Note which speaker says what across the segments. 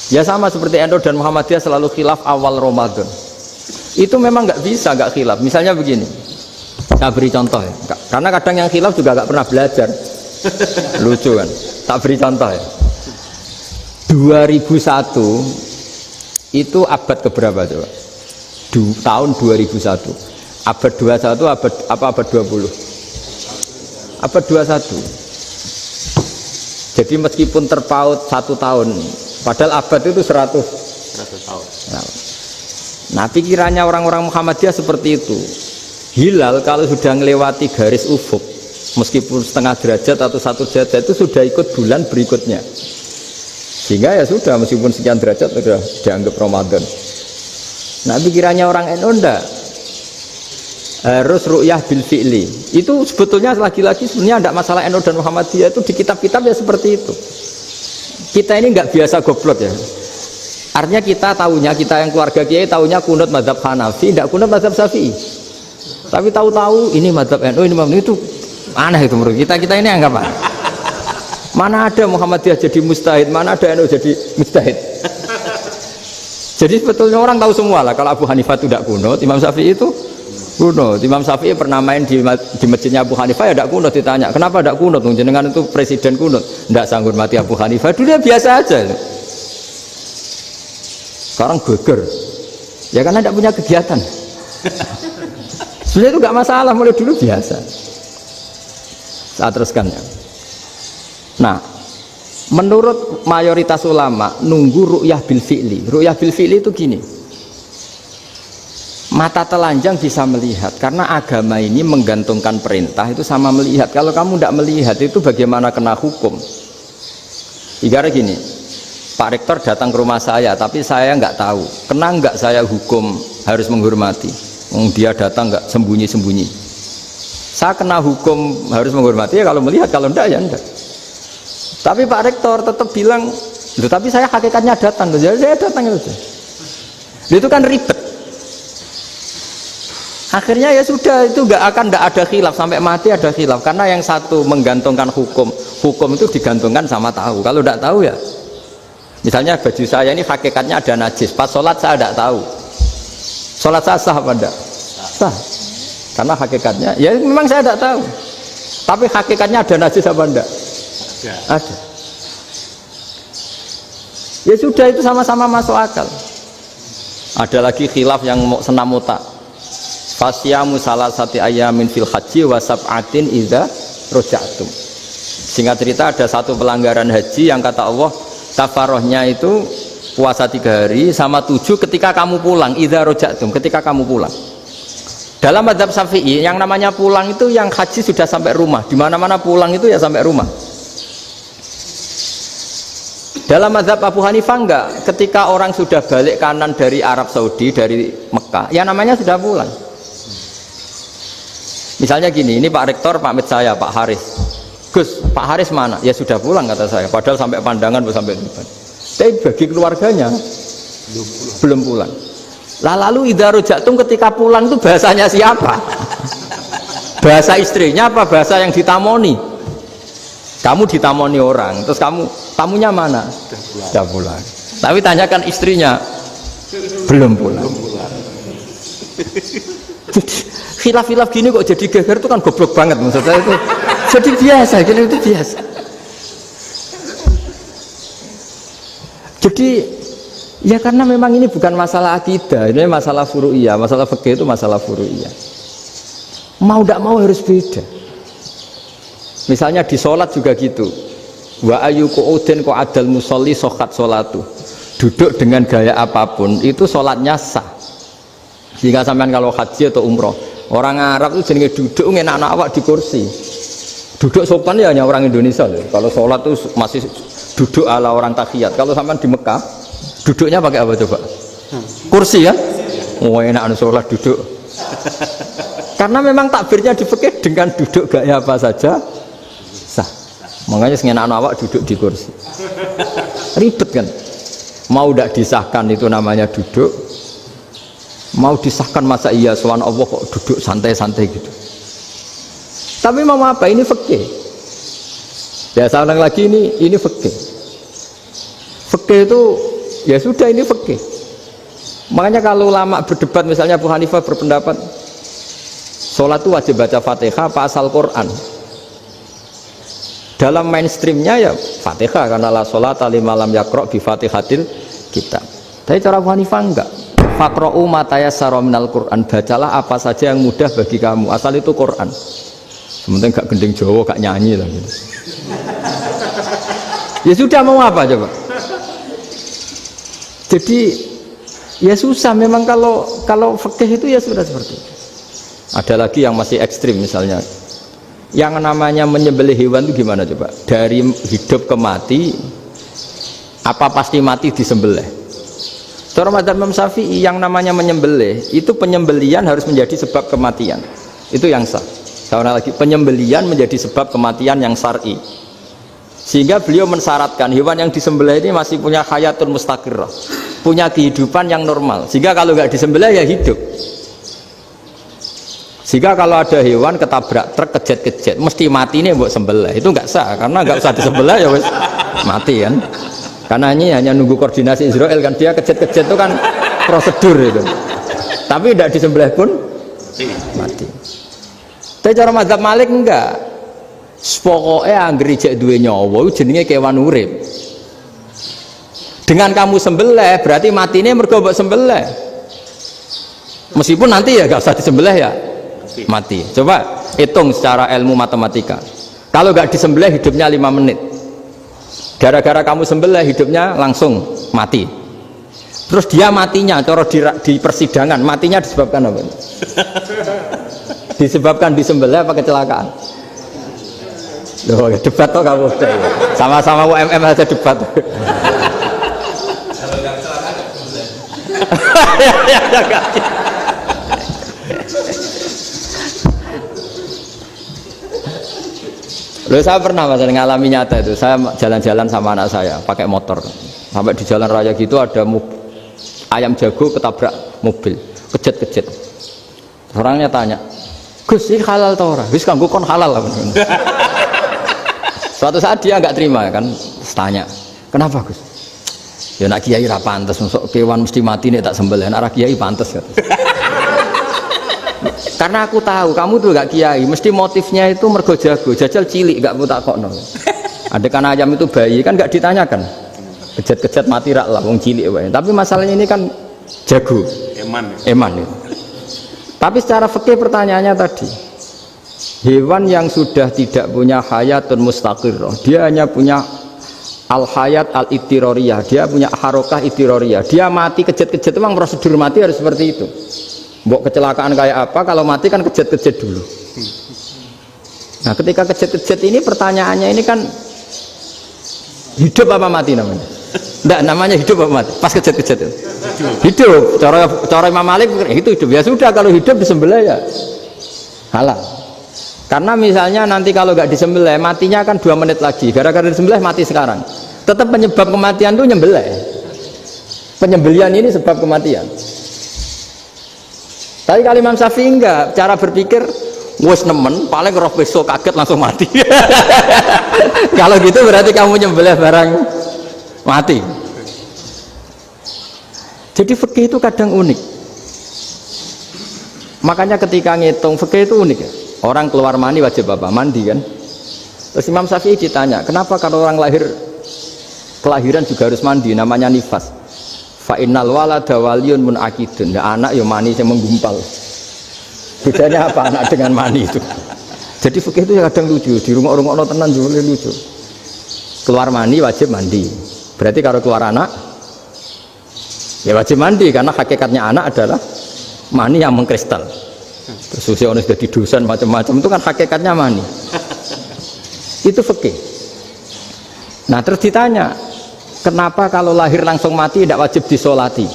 Speaker 1: Ya sama seperti NU dan Muhammadiyah selalu khilaf awal Ramadan. Itu memang nggak bisa nggak khilaf. Misalnya begini, saya beri contoh ya. Karena kadang yang khilaf juga nggak pernah belajar. Lucu kan? Tak beri contoh ya. 2001 itu abad keberapa coba? Tahun 2001. Abad 21 abad 20? Abad 21. Jadi meskipun terpaut 1 tahun, padahal abad itu 100 tahun. Nah, pikirannya orang-orang Muhammadiyah seperti itu. Hilal kalau sudah melewati garis ufuk, meskipun setengah derajat atau 1 derajat itu sudah ikut bulan berikutnya. Sehingga ya sudah, meskipun sekian derajat sudah dianggap Ramadan. Nah, pikirannya orang NU enggak. Harus ru'yah bil fi'li. Itu sebetulnya lagi-lagi sebenarnya enggak masalah NU dan Muhammadiyah, itu di kitab-kitab ya seperti itu. Kita ini enggak biasa goblok ya. Artinya kita tahunya, kita yang keluarga kiai tahunya kunut mazhab Hanafi, enggak kunut mazhab Syafi'i. Tapi tahu-tahu ini mazhab NU, ini mazhab itu aneh itu menurut kita. Kita ini anggap apa? Mana ada Muhammadiyah jadi mustahid, mana ada NU jadi mustahid. Jadi sebetulnya orang tahu semua lah, kalau Abu Hanifah itu tidak kunut, Imam Syafi'i itu kunut. Imam Syafi'i pernah main di masjidnya Abu Hanifah ya tidak kunut, ditanya kenapa tidak kunut, jenengan itu presiden kunut, tidak sanggup mati Abu Hanifah, dulu dia biasa aja. Sekarang geger ya karena tidak punya kegiatan. Sebenarnya itu nggak masalah, mulai dulu biasa. Saya teruskan ya. Nah, menurut mayoritas ulama nunggu ru'yah bil fi'li. Ru'yah bil fi'li itu gini, mata telanjang bisa melihat, karena agama ini menggantungkan perintah itu sama melihat. Kalau kamu tidak melihat itu bagaimana kena hukum? Ibarat gini, Pak Rektor datang ke rumah saya tapi saya nggak tahu, kena nggak saya hukum harus menghormati? Dia datang nggak sembunyi-sembunyi, saya kena hukum harus menghormati ya kalau melihat, kalau enggak ya enggak. Tapi Pak Rektor tetap bilang, tapi saya hakikatnya datang, jadi saya datang itu. Itu kan ribet. Akhirnya ya sudah, itu nggak ada khilaf sampai mati, ada khilaf karena yang satu menggantungkan hukum itu digantungkan sama tahu. Kalau tidak tahu ya, misalnya baju saya ini hakikatnya ada najis, pas sholat saya tidak tahu, sholat saya sah apa enggak? Sah, karena hakikatnya ya memang saya tidak tahu, tapi hakikatnya ada najis apa enggak? Ada. Ya sudah, itu sama-sama masuk akal. Ada lagi khilaf yang senam otak. Fasyamu salasati ayamin fil haji wa sab'atin idza raja'tum. Singkat cerita ada satu pelanggaran haji yang kata Allah kafarohnya itu puasa 3 hari sama 7 ketika kamu pulang, idza raja'tum, ketika kamu pulang. Dalam mazhab Syafi'i yang namanya pulang itu yang haji sudah sampai rumah. Di mana-mana pulang itu ya sampai rumah. Dalam mazhab Abu Hanifah enggak, ketika orang sudah balik kanan dari Arab Saudi, dari Mekah, ya namanya sudah pulang. Misalnya gini, ini Pak Rektor pamit saya, Pak Haris. Gus, Pak Haris mana? Ya sudah pulang kata saya, padahal sampai pandangan sampai depan. Tapi bagi keluarganya belum pulang. Lalu idza raja'tum ketika pulang itu bahasanya siapa? Bahasa istrinya apa bahasa yang ditamoni? Kamu ditamoni orang, terus tamunya mana? Sudah pulang. Tapi tanyakan istrinya, belum pulang. Khilaf-khilaf gini kok jadi geger itu kan goblok banget maksud saya itu. Jadi biasa, gini itu biasa. Jadi ya karena memang ini bukan masalah akidah, ini masalah furu'iyah, masalah fikih itu masalah furu'iyah. Mau tidak mau harus beda. Misalnya di sholat juga gitu. Wa ayyuku udin ko adal musolli sokat sholatu. Duduk dengan gaya apapun itu sholatnya sah. Jika sampean kalau haji atau umroh, orang Arab itu jenenge duduk enak-enak awak di kursi. Duduk sopan ya hanya orang Indonesia loh. Kalau sholat itu masih duduk ala orang tahiyat. Kalau sampean di Mekah, duduknya pakai apa coba? Kursi ya? Oh enak sholat duduk. Karena memang takbirnya di fikih dengan duduk gaya apa saja sah. Makanya sengenak awak duduk di kursi. Ribet kan? Mau tidak disahkan itu namanya duduk. Mau disahkan masa iya soal Allah kok duduk santai-santai gitu. Tapi mau apa? Ini fikih. Ya saya ulang lagi, ini fikih. Fikih itu ya sudah ini fikih. Makanya kalau ulama berdebat, misalnya Abu Hanifah berpendapat sholat itu wajib baca Fatihah apa asal Quran. Dalam mainstreamnya ya Fatihah, karena la sholata liman lam yaqra' bi Fatihatil kitab. Tapi cara Abu Hanifah enggak. Faqra'u ma tayassara minal Qur'an, bacalah apa saja yang mudah bagi kamu, asal itu Quran. Sementing gak gending Jawa, gak nyanyi lah gitu. Ya sudah, mau apa coba? Jadi ya susah memang kalau fikih itu ya sudah seperti itu. Ada lagi yang masih ekstrim, misalnya yang namanya menyembelih hewan itu gimana coba? Dari hidup ke mati, apa pasti mati disembelih? Cara madzhab Imam Syafi'i yang namanya menyembelih itu penyembelian harus menjadi sebab kematian. Itu yang sah. Karena lagi penyembelian menjadi sebab kematian yang syar'i. Sehingga beliau mensyaratkan hewan yang disembelih ini masih punya hayatun mustaqirrah, punya kehidupan yang normal. Sehingga kalau nggak disembelih ya hidup. Sehingga kalau ada hewan ketabrak truk kejet-kejet mesti mati ini buat sembelih, itu nggak sah karena nggak usah disembelih ya wes mati kan. Karena ini hanya nunggu koordinasi Israel kan, dia kejet-kejet itu kan prosedur itu. Tapi tidak disembelih pun mati. Tapi cara mazhab Malik enggak. Pokoknya anggere jek duwe nyawa jenenge kewan urip. Dengan kamu sembelih berarti matine mergo mbok sembelih. Meskipun nanti ya enggak usah disembelih ya mati. Coba hitung secara ilmu matematika. Kalau enggak disembelih hidupnya 5 menit. Gara-gara kamu sembelih hidupnya langsung mati. Terus dia matinya, cara di persidangan matinya disebabkan apa? Disebabkan disembelih apa kecelakaan? Loh, debat toh kamu. Sama-sama UMM aja debat. Kalau nggak kecelakaan disembelih. Loh, saya pernah masalah ngalami nyata itu. Saya jalan-jalan sama anak saya pakai motor. Sampai di jalan raya gitu ada ayam jago ketabrak mobil, kejet-kejet. Orangnya tanya, "Gus, ini halal tau ora?" "Wis kanggo kon halal." Suatu saat dia nggak terima kan, tanya, "Kenapa, Gus?" "Ya nak kiai ra pantes, masuk kewan mesti mati nek tak sembelih, nak kiai pantes." Karena aku tahu kamu tuh gak kiai, mesti motifnya itu mergo jago, jajal cilik gak mau takokno. Ada kan ayam itu bayi kan gak ditanyakan, kejet-kejet mati rak lah, wong cilik wae. Tapi masalahnya ini kan jago, eman ya. Tapi secara fikih pertanyaannya tadi, hewan yang sudah tidak punya hayatun mustaqirrah, dia hanya punya al hayat al ittiroriyah, dia punya harokah ittiroriyah, dia mati kejet-kejet, memang prosedur mati harus seperti itu. Mbok kecelakaan kayak apa, kalau mati kan kejet-kejet dulu. Nah ketika kejet-kejet ini pertanyaannya ini kan hidup apa mati namanya? Enggak, namanya hidup apa mati? Pas kejet-kejet itu hidup. Cara Imam Malik itu hidup. Ya sudah, kalau hidup disembelih ya halal. Karena misalnya nanti kalau nggak disembelih matinya kan 2 menit lagi, gara-gara disembelih mati sekarang. Tetap penyebab kematian itu nyembelih. Penyembelian ini sebab kematian. Tapi kalau Imam Syafi'i enggak, cara berpikir wes nemen, paling roh besok kaget langsung mati. Kalau gitu berarti kamu nyembelih barang mati. Jadi fikih itu kadang unik. Makanya ketika ngitung fikih itu unik ya. Orang keluar mani wajib apa? Mandi kan. Terus Imam Syafi'i ditanya, kenapa kalau orang kelahiran juga harus mandi? Namanya nifas. Fa innal walada waliyun munaqidun. Ya, anak ya mani yang menggumpal. Bedanya apa anak dengan mani itu? Jadi fikih itu kadang lucu, di rumah-rumah tenan juga lucu. Keluar mani wajib mandi. Berarti kalau keluar anak ya wajib mandi, karena hakikatnya anak adalah mani yang mengkristal. Terus usia orang sudah di dosen macam-macam itu kan hakikatnya mani. Itu fikih. Nah terus ditanya, kenapa kalau lahir langsung mati tidak wajib disolati?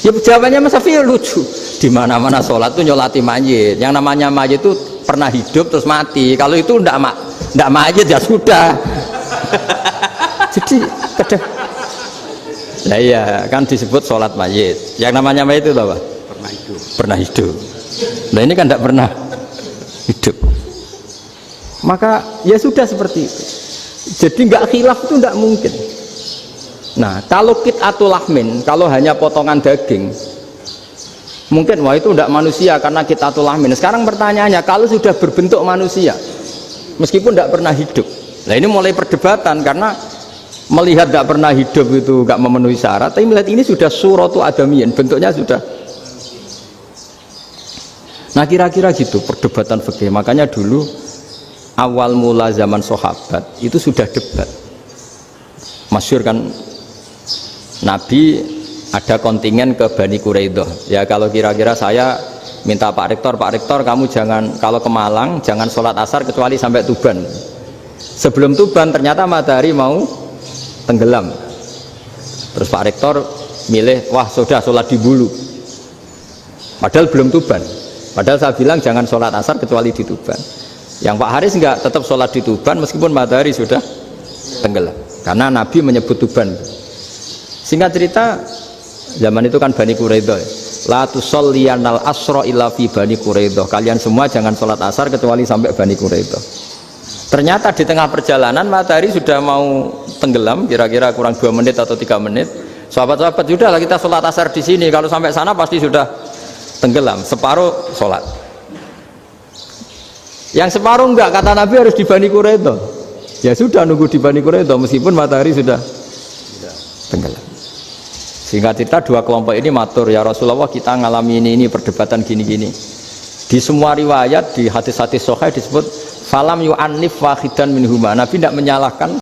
Speaker 1: Ya jawabannya Mas Syafi'i lucu. Di mana-mana sholat itu nyolati mayit. Yang namanya mayit itu pernah hidup terus mati. Kalau itu tidak mayit ya sudah. Jadi kadang, nah iya kan disebut sholat mayit. Yang namanya mayit itu apa? Pernah hidup. Pernah hidup. Nah ini kan tidak pernah hidup. Maka ya sudah seperti itu. Jadi nggak khilaf itu tidak mungkin. Nah, kalau qit'atul lahmin, kalau hanya potongan daging, mungkin wah itu tidak manusia karena qit'atul lahmin. Sekarang pertanyaannya, kalau sudah berbentuk manusia, meskipun tidak pernah hidup, nah ini mulai perdebatan karena melihat tidak pernah hidup itu nggak memenuhi syarat, tapi melihat ini sudah suratu adamiyin, bentuknya sudah. Nah kira-kira gitu perdebatan fikih. Makanya dulu awal mula zaman sahabat itu sudah debat. Masyhur kan, Nabi ada kontingen ke Bani Quraidah. Ya kalau kira-kira saya minta Pak Rektor kamu jangan, kalau ke Malang jangan sholat asar kecuali sampai Tuban. Sebelum Tuban ternyata matahari mau tenggelam. Terus Pak Rektor milih, wah sudah sholat di Bulu. Padahal belum Tuban. Padahal saya bilang jangan sholat asar kecuali di Tuban. Yang Pak Haris enggak, tetap sholat di Tuban meskipun matahari sudah tenggelam. Karena Nabi menyebut Tuban. Singkat cerita, zaman itu kan Bani Quraidah. La tusolliyanal asra illa fi Bani Quraidah. Kalian semua jangan sholat asar kecuali sampai Bani Quraidah. Ternyata di tengah perjalanan matahari sudah mau tenggelam, kira-kira kurang 2 menit atau 3 menit. Sahabat-sahabat, sudah lah kita sholat asar di sini. Kalau sampai sana pasti sudah tenggelam. Separuh sholat. Yang separuh enggak, kata Nabi harus di Bani Quraidah. Ya sudah nunggu di Bani Quraidah meskipun matahari sudah tenggelam. Sehingga cerita dua kelompok ini matur, ya Rasulullah kita ngalami ini perdebatan gini-gini. Di semua riwayat, di hadis-hadis sahih disebut falam yu'annif wahidan minhuma. Nabi tidak menyalahkan